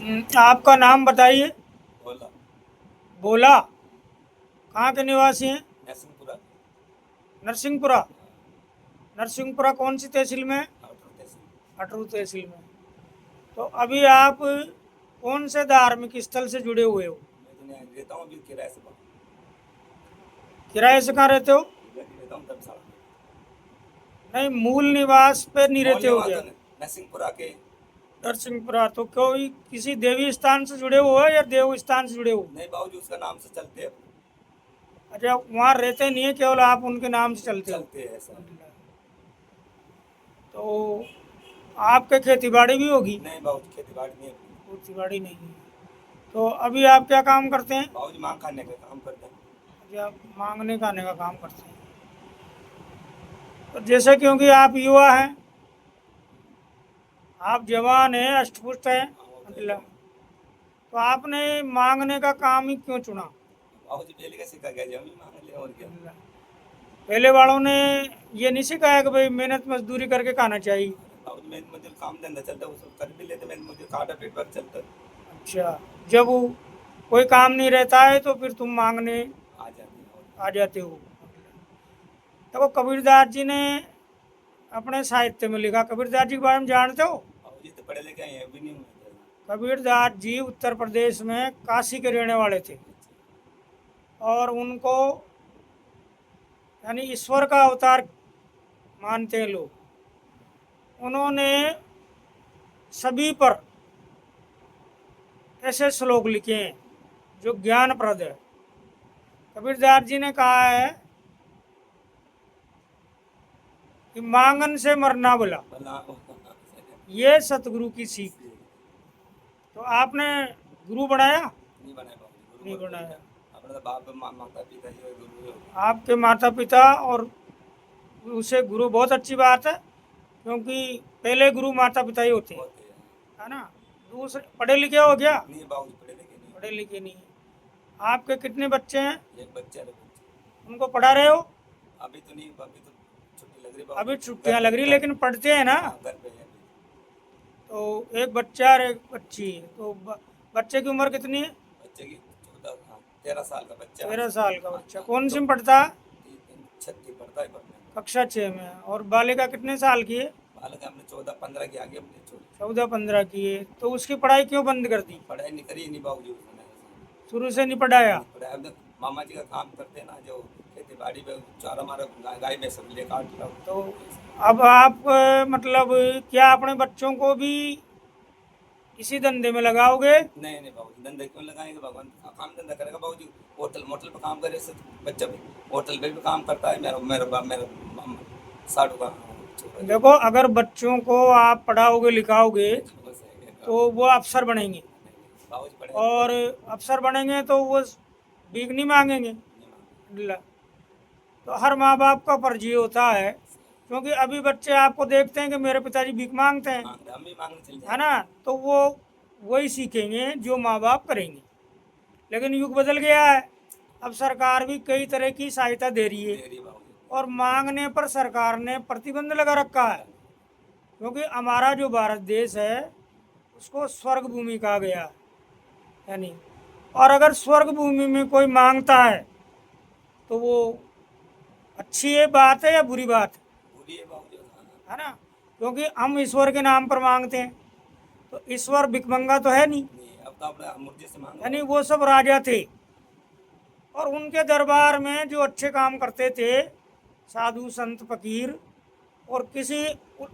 आपका नाम बताइए। बोला बोला। कहाँ के निवासी हैं? नरसिंहपुरा नरसिंहपुरा। नरसिंहपुरा कौन सी तहसील में? आउटर तहसील। अटरू तहसील में। तो अभी आप कौन से धार्मिक स्थल से जुड़े हुए हो? मैं तो नहीं रहता हूँ अभी किराए से बाहर। किराए से कहाँ रहते हो? इधर ही रहता हूँ धर्मशाला में। नहीं, मूल निवास पे नहीं रहते मोहल्ले हो वहाँ क्या? तो नरसिंहपुरा के। नरसिंहपुरा तो कोई किसी देवी स्थान से जुड़े हुए हो या देव स्थान से जुड़े हो? नहीं बाबूजी उसका नाम से चलते हैं। अच्छा, वहाँ रहते नहीं है, केवल आप उनके नाम से चलते हो। चलते हैं ऐसा। तो आपके खेती बाड़ी भी होगी? नहीं बाबूजी खेती बाड़ी नहीं है। खेती बाड़ी नहीं है। तो अभी आप क्या काम करते हैं? बाबूजी मांग खाने का काम करते हैं। अच्छा, आप मांगने खाने का काम करते हैं। तो जैसे क्योंकि आप युवा हैं, आप जवान हैं, अष्टपुष्ट हैं, मतलब तो आपने मांगने का काम ही क्यों चुना? बाबूजी पहले का सिखा गया जी, हम ही मांग ले और क्या। पहले वालों ने ये नहीं सिखाया कि भाई मेहनत मजदूरी करके खाना चाहिए? बाबूजी मैं मुझे काम धंधा चलता है वो सब कर भी लेते, मैं मुझे काटा पेट पर चलता है। अच्छा, जब वो कोई काम नहीं रहता है तो फिर तुम मांगने आ जाते हैं और आ जाते हो। देखो, कबीरदास जी ने अपने साहित्य में लिखा, कबीरदास जी के बारे में जानते हो? बाबूजी तो पढ़े लिखे हैं अभी नहीं हुए। कबीरदास जी उत्तर प्रदेश में काशी के रहने वाले थे और उनको यानी ईश्वर का अवतार मानते हैं लोग। उन्होंने सभी पर ऐसे श्लोक लिखे हैं जो ज्ञानप्रद है। कबीरदास जी ने कहा है कि मांगन से मरना भला, भला ये सतगुरु की सीख। तो आपने गुरु बनाया? नहीं बनाए बाबूजी, नहीं गुरु बनाया। अपना तो बाप माता पिता ही गुरु है। आपके माता पिता और उसे गुरु, बहुत अच्छी बात है, क्योंकि पहले गुरु माता पिता ही होते हैं, होते हैं। है ना? दूसरे पढ़े लिखे हो क्या? नहीं बाबूजी पढ़े लिखे नहीं। पढ़े लिखे नहीं है। आपके कितने बच्चे हैं? एक बच्चा है बच्चे। उनको पढ़ा रहे हो? अभी तो नहीं, अभी तो छुट्टी लग रही अभी बाबूजी। छुट्टियां लग रही, लेकिन पढ़ते हैं ना? हाँ, घर पे है अभी। तो एक बच्चा और एक बच्ची है, तो बच्चे की उम्र कितनी है? बच्चे की 14, हाँ 13 साल का बच्चा। 13 साल का हाँ, बच्चा। हाँ, कौन सी तो में पढ़ता है? छठी पढ़ता है पढ़ने में। कक्षा 6 में। और बालिका कितने साल की है? बालक हमने 14-15 की आगे अपने छोड़ी। 14-15 की है। तो उसकी पढ़ाई क्यों बंद कर दी? पढ़ाई नहीं करी नहीं बाबूजी उसने। शुरू से नहीं पढ़ाया? नहीं पढ़ाया। अब मामा जी का काम करते हैं ना, जो खेती बाड़ी में चारा मारा गाय में सब ले काट लो। तो अब आप मतलब क्या अपने बच्चों को भी इसी धंधे में लगाओगे? नहीं नहीं बाबूजी, धंधा क्यों लगाएंगे, भगवान काम धंधा करेगा बाबूजी। होटल मोटल पे काम करे से बच्चा भी होटल पे भी काम करता है। मेरा मेरा मेरा साढ़ू का छोरा जो देखो, अगर बच्चों को आप पढ़ाओगे लिखाओगे बस है। तो वो अफसर बनेंगे, बाबूजी पढ़े और अफसर बनेंगे तो वो भीख नहीं मांगेंगे। नहीं मांगे। ला। तो हर माँ बाप का फर्ज ये होता है, क्योंकि अभी बच्चे आपको देखते हैं कि मेरे पिताजी भीख मांगते हैं, मांग रहे, हम भी मांगने चल है जाए ना? तो वो वही सीखेंगे जो माँ बाप करेंगे। लेकिन युग बदल गया है, अब सरकार भी कई तरह की सहायता दे रही है, देरी बाबूजी। और मांगने पर सरकार ने प्रतिबंध लगा रखा है, क्योंकि हमारा जो भारत देश है उसको स्वर्ग भूमि कहा गया है, यानी। और अगर स्वर्ग भूमि में कोई मांगता है तो वो अच्छी है बात है या बुरी बात है? बुरी है बाबूजी। है ना? क्योंकि हम ईश्वर के नाम पर मांगते हैं, तो ईश्वर भिखमंगा तो है नहीं, नहीं, अब तो अपने मुर्जी से मांगो। यानी वो सब राजा थे, और उनके दरबार में जो अच्छे काम करते थे, साधु संत फकीर, और किसी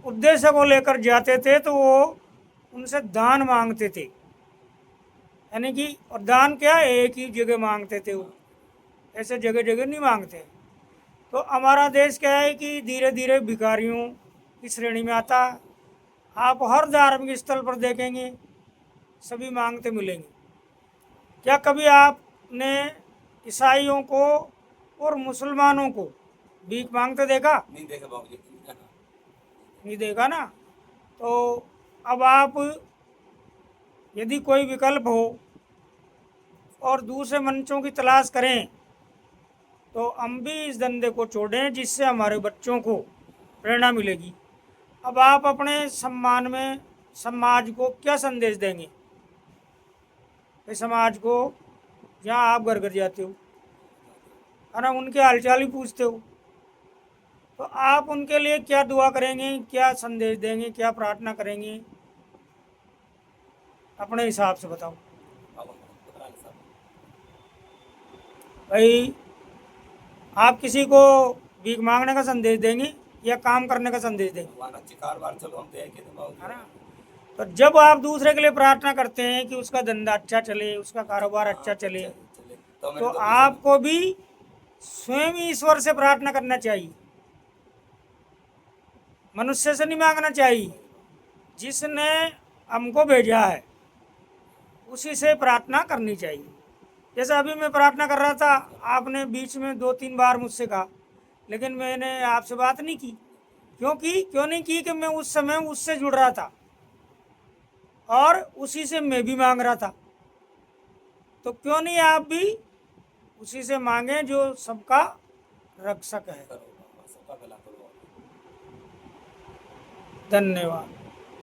उद्देश्य को लेकर जाते थे तो वो उनसे दान मांगते थे, यानी कि, और दान क्या, एक ही जगह मांगते थे वो, ऐसे जगह जगह नहीं मांगते। तो हमारा देश क्या है कि धीरे धीरे भिखारियों की श्रेणी में आता है। आप हर धार्मिक स्थल पर देखेंगे सभी मांगते मिलेंगे। क्या कभी आपने ईसाइयों को और मुसलमानों को भीख मांगते देखा? नहीं देखा बाबूजी। नहीं देखा ना? तो अब आप, यदि कोई विकल्प हो और दूसरे मंचों की तलाश करें, तो हम भी इस धंधे को छोड़ें, जिससे हमारे बच्चों को प्रेरणा मिलेगी। अब आप अपने सम्मान में समाज को क्या संदेश देंगे? कि समाज को जहाँ आप घर घर जाते हो है ना, उनके हालचाल ही पूछते हो, तो आप उनके लिए क्या दुआ करेंगे, क्या संदेश देंगे, क्या प्रार्थना करेंगे, अपने हिसाब से बताओ भाई। आप किसी को भीख मांगने का संदेश देंगे या काम करने का संदेश देंगे, भगवान अच्छी कारोबार चलो हम देखे थे है बाबूजी। ना। तो जब आप दूसरे के लिए प्रार्थना करते हैं कि उसका धंधा अच्छा चले, उसका कारोबार अच्छा चले, चले तो तो मेरे आपको भी स्वयं ईश्वर से प्रार्थना करना चाहिए, मनुष्य से नहीं मांगना चाहिए। जिसने हमको भेजा है उसी से प्रार्थना करनी चाहिए। जैसे अभी मैं प्रार्थना कर रहा था, आपने बीच में 2-3 बार मुझसे कहा, लेकिन मैंने आपसे बात नहीं की। क्यों नहीं की? कि मैं उस समय उससे जुड़ रहा था और उसी से मैं भी मांग रहा था। तो क्यों नहीं आप भी उसी से मांगे जो सबका रक्षक है। करो सबका भला करो। धन्यवाद।